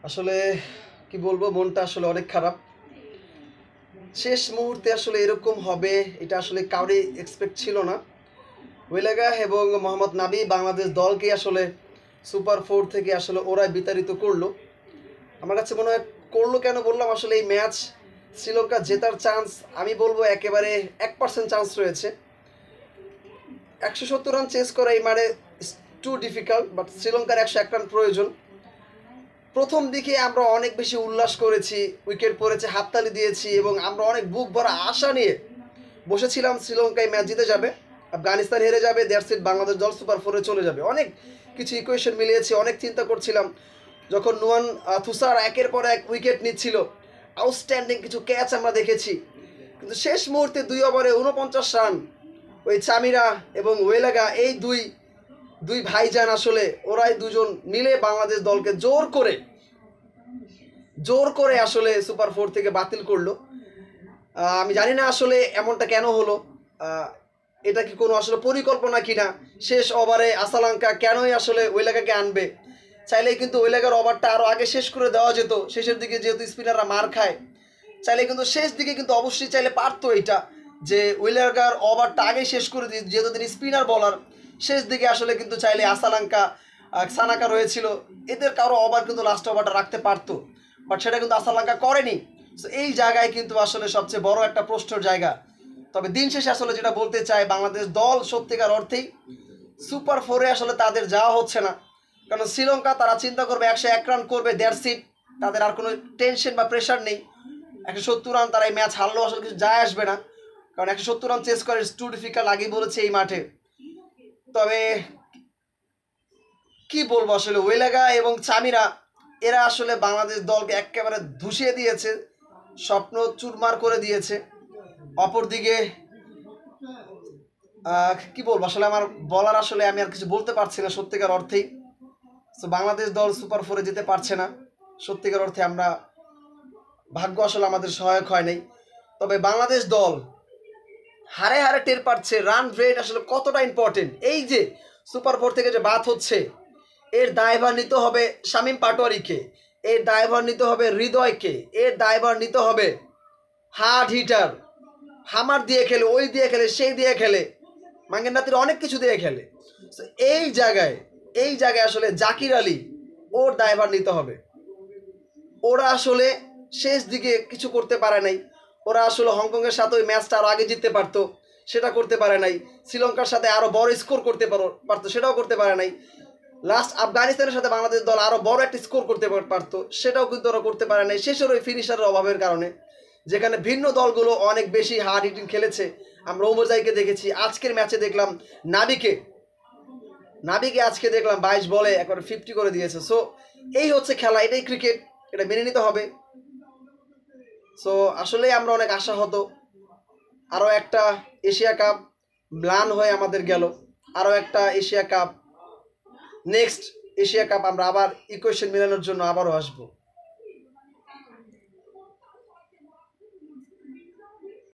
আসলে কি বলবো, মনটা আসলে অনেক খারাপ। শেষ মুহূর্তে আসলে এরকম হবে এটা আসলে কাউরই এক্সপেক্ট ছিল না। ওয়েলাগা এবং মোহাম্মদ নাবি বাংলাদেশ দলকে আসলে সুপার ফোর থেকে আসলে ওরাই বিতাড়িত করলো। আমার কাছে মনে হয় করলো কেন বললাম, আসলে এই ম্যাচ শ্রীলঙ্কা জেতার চান্স আমি বলবো একেবারে 1% চান্স রয়েছে। 170 রান চেস করা এই মানে টু ডিফিকাল্ট, বাট শ্রীলঙ্কার 101 রান প্রয়োজন। প্রথম দিকে আমরা অনেক বেশি উল্লাস করেছি, উইকেট পড়েছে, হাততালি দিয়েছি এবং আমরা অনেক বুক ভরা আশা নিয়ে বসেছিলাম শ্রীলঙ্কায় ম্যাচ জিতে যাবে, আফগানিস্তান হেরে যাবে, দ্যাটস ইট, বাংলাদেশ দল সুপার ফোরে চলে যাবে। অনেক কিছু ইকুয়েশন মিলিয়েছি, অনেক চিন্তা করছিলাম। যখন নুয়ান থুসার একের পর এক উইকেট নিচ্ছিল, আউটস্ট্যান্ডিং কিছু ক্যাচ আমরা দেখেছি, কিন্তু শেষ মুহূর্তে 2 ওভারে 49 রান ওই চামিরা এবং ওয়েলাগা এই দুই দুই ভাইজান আসলে ওরাই দুজন মিলে বাংলাদেশ দলকে জোর করে আসলে সুপার ফোর থেকে বাতিল করলো। আমি জানি না আসলে এমনটা কেন হলো। এটা কি কোনো আসলে পরিকল্পনা কিনা? শেষ ওভারে আসালাঙ্কা কেনই আসলে ওয়েলাগাকে আনবে? চাইলেই কিন্তু ওয়েলাগার ওভারটা আরও আগে শেষ করে দেওয়া যেত। শেষের দিকে যেহেতু স্পিনাররা মার খায়, চাইলে কিন্তু শেষ দিকে কিন্তু অবশ্যই চাইলে পারতো এটা, যে ওয়েলাগার ওভারটা আগে শেষ করে দিই, যেহেতু তিনি স্পিনার বলার। শেষ দিকে আসলে কিন্তু চাইলে আসালাঙ্কা, সানাকা রয়েছিল, এদের কারো ওভার কিন্তু লাস্ট ওভারটা রাখতে পারতো, বাট সেটা কিন্তু আসালাঙ্কা করেনি। সো এই জায়গায় কিন্তু আসলে সবচেয়ে বড় একটা প্রশ্নের জায়গা। তবে দিন শেষে আসলে যেটা বলতে চাই, বাংলাদেশ দল সত্যিকার অর্থেই সুপার ফোরে আসলে তাদের যাওয়া হচ্ছে না। কারণ শ্রীলঙ্কা তারা চিন্তা করবে 101 রান করবে, দ্যাটস ইট, তাদের আর কোনো টেনশন বা প্রেশার নেই। 170 রান তারা এই ম্যাচ হারলেও আসলে কিছু যায় আসবে না, কারণ 170 রান চেস করে ইটস টু ডিফিকাল্ট, আগেই বলেছে এই মাঠে। তবে কি বলবো, আসলে ওয়েলাগা এবং চামিরা এরা আসলে বাংলাদেশ দলকে একেবারে ধুষিয়ে দিয়েছে, স্বপ্ন চুরমার করে দিয়েছে। অপরদিকে কি বলবো, আসলে আমার বলার আসলে আমি আর কিছু বলতে পারছি না সত্যিকার অর্থেই। তো বাংলাদেশ দল সুপার ফোরে যেতে পারছে না, সত্যিকার অর্থে আমরা ভাগ্য আসলে আমাদের সহায়ক হয় নাই। তবে বাংলাদেশ দল হারে হারে টের পাচ্ছে রান রেট আসলে কতটা ইম্পর্টেন্ট। এই যে সুপার ফোর থেকে যে বাদ হচ্ছে, এর দায়ভার নিতে হবে শামীম পাটোয়ারিকে, এর দায়ভার নিতে হবে হৃদয়কে, এর দায়ভার নিতে হবে হার্ড হিটার, হামার দিয়ে খেলে, ওই দিয়ে খেলে, সেই দিয়ে খেলে, মাঙ্গের নাতির অনেক কিছু দিয়ে খেলে। এই জায়গায় আসলে জাকির আলী, ওর দায়ভার নিতে হবে। ওরা আসলে শেষ দিকে কিছু করতে পারে নাই। ওরা আসলে হংকংয়ের সাথে ওই ম্যাচটা আরও আগে জিততে পারতো, সেটা করতে পারে নাই। শ্রীলঙ্কার সাথে আরও বড় স্কোর করতে পারতো, সেটাও করতে পারে নাই। লাস্ট আফগানিস্তানের সাথে বাংলাদেশ দল আরও বড় একটা স্কোর করতে পারতো, সেটাও কিন্তু ওরা করতে পারে নাই শেষের ওই ফিনিশারের অভাবের কারণে। যেখানে ভিন্ন দলগুলো অনেক বেশি হার্ড হিটিং খেলেছে, আমরা ওমরজাইকে দেখেছি, আজকের ম্যাচে দেখলাম নাবিকে আজকে দেখলাম 22 বলে একবার 50 করে দিয়েছে। সো এই হচ্ছে খেলা, এটাই ক্রিকেট, এটা মেনে নিতে হবে। সো আসলে আমরা অনেক আশা হতো, আরও একটা এশিয়া কাপ ম্লান হয়ে আমাদের গেল, আরও একটা Asia cup, next Asia cup আমরা আবার ইকুয়েশন মেলানোর জন্য আবারও আসবো।